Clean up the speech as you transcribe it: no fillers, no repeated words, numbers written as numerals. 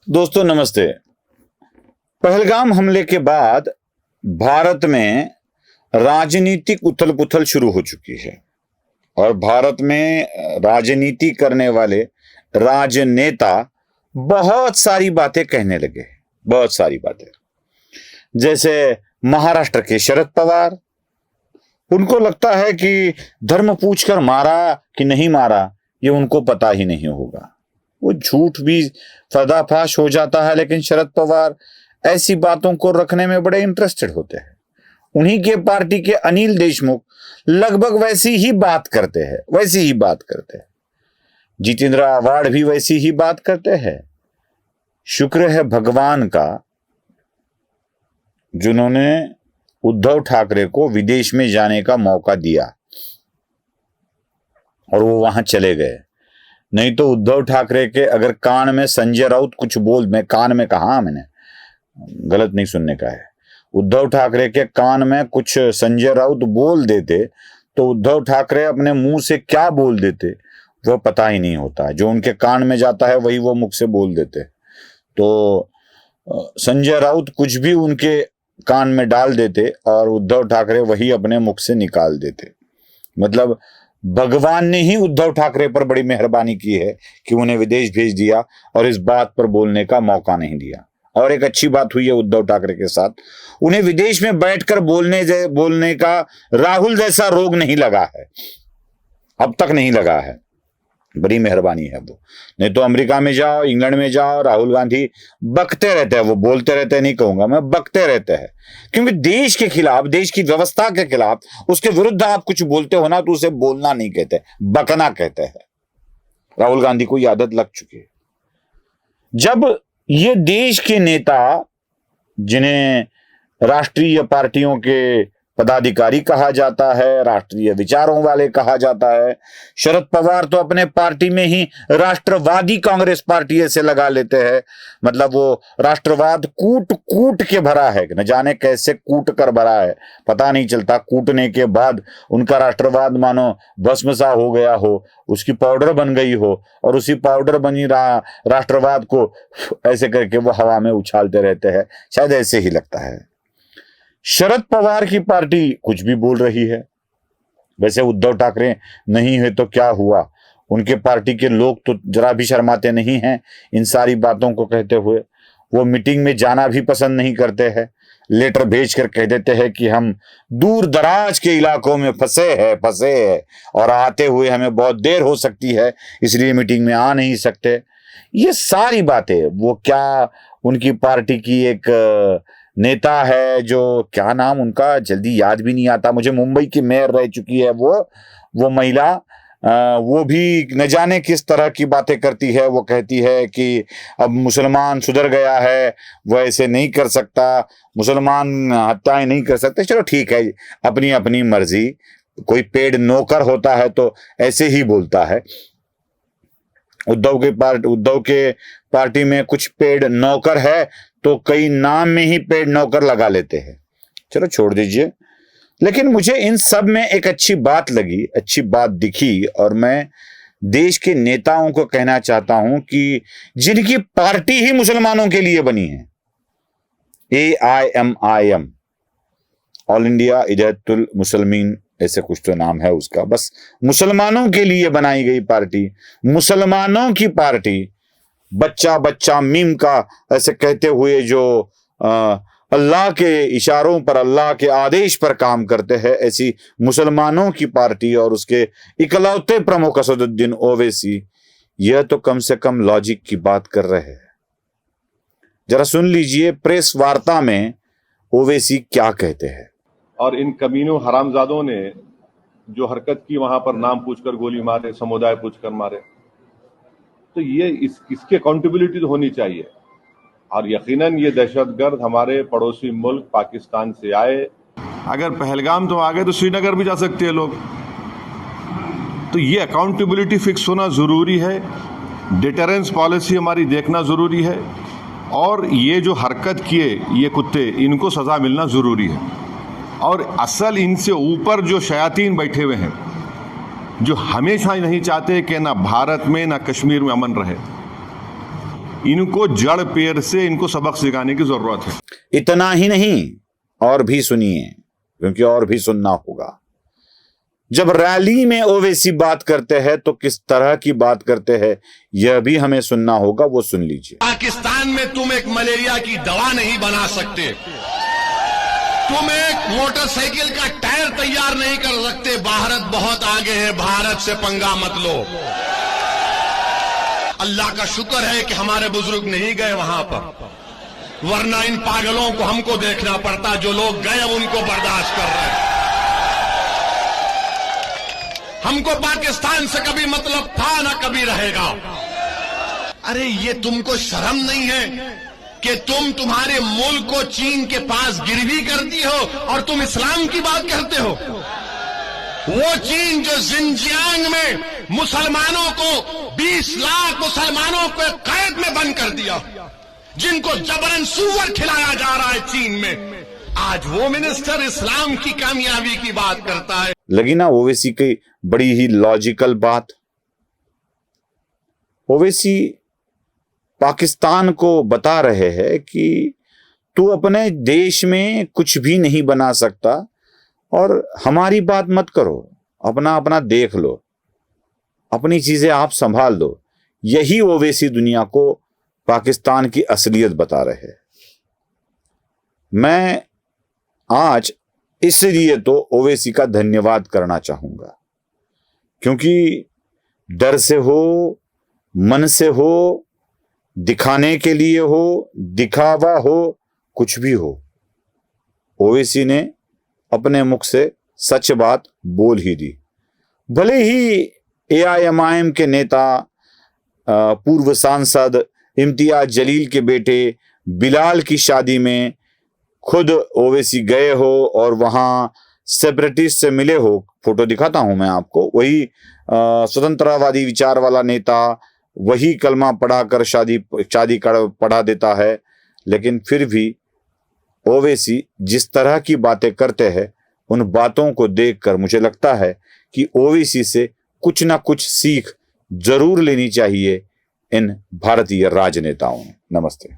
दोस्तों नमस्ते। पहलगाम हमले के बाद भारत में राजनीतिक उथल पुथल शुरू हो चुकी है और भारत में राजनीति करने वाले राजनेता बहुत सारी बातें कहने लगे। बहुत सारी बातें, जैसे महाराष्ट्र के शरद पवार, उनको लगता है कि धर्म पूछकर मारा कि नहीं मारा ये उनको पता ही नहीं होगा। वो झूठ भी पर्दाफाश हो जाता है, लेकिन शरद पवार ऐसी बातों को रखने में बड़े इंटरेस्टेड होते हैं। उन्हीं के पार्टी के अनिल देशमुख लगभग वैसी ही बात करते हैं। जितेंद्र आव्हाड भी वैसी ही बात करते हैं। शुक्र है भगवान का जिन्होंने उद्धव ठाकरे को विदेश में जाने का मौका दिया और वो वहां चले गए। नहीं तो उद्धव ठाकरे के अगर कान में संजय राउत कुछ बोल, मैं कान में कहा, मैंने गलत नहीं सुनने का है, उद्धव ठाकरे के कान में कुछ संजय राउत बोल देते तो उद्धव ठाकरे अपने मुंह से क्या बोल देते वह पता ही नहीं होता। जो उनके कान में जाता है वही वो मुख से बोल देते। तो संजय राउत कुछ भी उनके कान में डाल देते और उद्धव ठाकरे वही अपने मुख से निकाल देते। मतलब भगवान ने ही उद्धव ठाकरे पर बड़ी मेहरबानी की है कि उन्हें विदेश भेज दिया और इस बात पर बोलने का मौका नहीं दिया। और एक अच्छी बात हुई है उद्धव ठाकरे के साथ, उन्हें विदेश में बैठकर बोलने का राहुल जैसा रोग नहीं लगा है, अब तक नहीं लगा है। बड़ी मेहरबानी है वो। नहीं तो अमेरिका में जाओ, इंग्लैंड में जाओ, राहुल गांधी बकते रहते हैं, वो बोलते रहते हैं नहीं कहूंगा मैं, बकते रहते हैं। क्योंकि देश के खिलाफ, देश की व्यवस्था के खिलाफ, उसके विरुद्ध आप कुछ बोलते हो ना तो उसे बोलना नहीं कहते, बकना कहते हैं। राहुल गांधी को यह आदत लग चुकी है। जब ये देश के नेता, जिन्हें राष्ट्रीय पार्टियों के पदाधिकारी कहा जाता है, राष्ट्रीय विचारों वाले कहा जाता है, शरद पवार तो अपने पार्टी में ही राष्ट्रवादी कांग्रेस पार्टी से लगा लेते हैं। मतलब वो राष्ट्रवाद कूट कूट के भरा है, न जाने कैसे कूट कर भरा है, पता नहीं चलता। कूटने के बाद उनका राष्ट्रवाद मानो भस्म सा हो गया हो, उसकी पाउडर बन गई हो और उसी पाउडर बनी राष्ट्रवाद को ऐसे करके वो हवा में उछालते रहते हैं। शायद ऐसे ही लगता है। शरद पवार की पार्टी कुछ भी बोल रही है। वैसे उद्धव ठाकरे नहीं है तो क्या हुआ, उनके पार्टी के लोग तो जरा भी शर्माते नहीं हैं इन सारी बातों को कहते हुए। वो मीटिंग में जाना भी पसंद नहीं करते हैं, लेटर भेजकर कह देते हैं कि हम दूर दराज के इलाकों में फंसे हैं और आते हुए हमें बहुत देर हो सकती है, इसलिए मीटिंग में आ नहीं सकते। ये सारी बातें, वो क्या उनकी पार्टी की एक नेता है, जो क्या नाम उनका जल्दी याद भी नहीं आता मुझे, मुंबई की मेयर रह चुकी है वो महिला, वो भी न जाने किस तरह की बातें करती है। वो कहती है कि अब मुसलमान सुधर गया है, वो ऐसे नहीं कर सकता, मुसलमान हत्याएं नहीं कर सकते। चलो ठीक है, अपनी अपनी मर्जी, कोई पेड़ नौकर होता है तो ऐसे ही बोलता है। उद्धव के पार्टी में कुछ पेड़ नौकर है तो कई नाम में ही पेड़ नौकर लगा लेते हैं। चलो छोड़ दीजिए। लेकिन मुझे इन सब में एक अच्छी बात लगी, अच्छी बात दिखी और मैं देश के नेताओं को कहना चाहता हूं कि जिनकी पार्टी ही मुसलमानों के लिए बनी है, AIMIM, ऑल इंडिया इदायतुल मुसलमीन, ऐसे कुछ तो नाम है उसका, बस मुसलमानों के लिए बनाई गई पार्टी, मुसलमानों की पार्टी, बच्चा बच्चा मीम का ऐसे कहते हुए जो अल्लाह के इशारों पर, अल्लाह के आदेश पर काम करते हैं, ऐसी मुसलमानों की पार्टी और उसके इकलौते प्रमुख असदुद्दीन ओवैसी, यह तो कम से कम लॉजिक की बात कर रहे हैं। जरा सुन लीजिए प्रेस वार्ता में ओवैसी क्या कहते हैं। और इन कमीनों हरामजादों ने जो हरकत की, वहां पर नाम पूछकर गोली मारे, समुदाय पूछकर मारे, तो ये इसकी अकाउंटेबिलिटी तो होनी चाहिए। और यकीनन ये दहशतगर्द हमारे पड़ोसी मुल्क पाकिस्तान से आए। अगर पहलगाम तो आ गए तो श्रीनगर भी जा सकते हैं लोग। तो ये अकाउंटेबिलिटी फिक्स होना ज़रूरी है, डिटरेंस पॉलिसी हमारी देखना ज़रूरी है, और ये जो हरकत किए ये कुत्ते, इनको सज़ा मिलना ज़रूरी है। और असल इनसे ऊपर जो शयातीन बैठे हुए हैं, जो हमेशा नहीं चाहते कि ना भारत में ना कश्मीर में अमन रहे, इनको जड़ पेड़ से इनको सबक सिखाने की जरूरत है। इतना ही नहीं, और भी सुनिए, क्योंकि और भी सुनना होगा। जब रैली में ओवैसी बात करते हैं तो किस तरह की बात करते हैं यह भी हमें सुनना होगा, वो सुन लीजिए। पाकिस्तान में तुम एक मलेरिया की दवा नहीं बना सकते, तुम एक मोटरसाइकिल का टायर तैयार नहीं कर सकते। भारत बहुत आगे है, भारत से पंगा मत लो। अल्लाह का शुक्र है कि हमारे बुजुर्ग नहीं गए वहां पर, वरना इन पागलों को हमको देखना पड़ता। जो लोग गए उनको बर्दाश्त कर रहे हैं। हमको पाकिस्तान से कभी मतलब था, ना कभी रहेगा। अरे ये तुमको शर्म नहीं है कि तुम्हारे मुल्क को चीन के पास गिरवी कर दी हो और तुम इस्लाम की बात करते हो? वो चीन जो जिनजियांग में मुसलमानों को 20 लाख मुसलमानों को कैद में बंद कर दिया, जिनको जबरन सूअर खिलाया जा रहा है चीन में, आज वो मिनिस्टर इस्लाम की कामयाबी की बात करता है। लगी ना ओवैसी की बड़ी ही लॉजिकल बात। ओवैसी पाकिस्तान को बता रहे हैं कि तू अपने देश में कुछ भी नहीं बना सकता और हमारी बात मत करो, अपना अपना देख लो, अपनी चीजें आप संभाल दो। यही ओवैसी दुनिया को पाकिस्तान की असलियत बता रहे हैं। मैं आज इसलिए तो ओवैसी का धन्यवाद करना चाहूंगा, क्योंकि डर से हो, मन से हो, दिखाने के लिए हो, दिखावा हो, कुछ भी हो, ओवैसी ने अपने मुख से सच बात बोल ही दी। भले ही AIMIM के नेता पूर्व सांसद इम्तियाज जलील के बेटे बिलाल की शादी में खुद ओवैसी गए हो और वहां सेपरेटिस्ट से मिले हो, फोटो दिखाता हूं मैं आपको, वही स्वतंत्रवादी विचार वाला नेता वही कलमा पढ़ाकर शादी पढ़ा देता है। लेकिन फिर भी ओवैसी जिस तरह की बातें करते हैं, उन बातों को देखकर मुझे लगता है कि ओवैसी से कुछ ना कुछ सीख जरूर लेनी चाहिए इन भारतीय राजनेताओं ने। नमस्ते।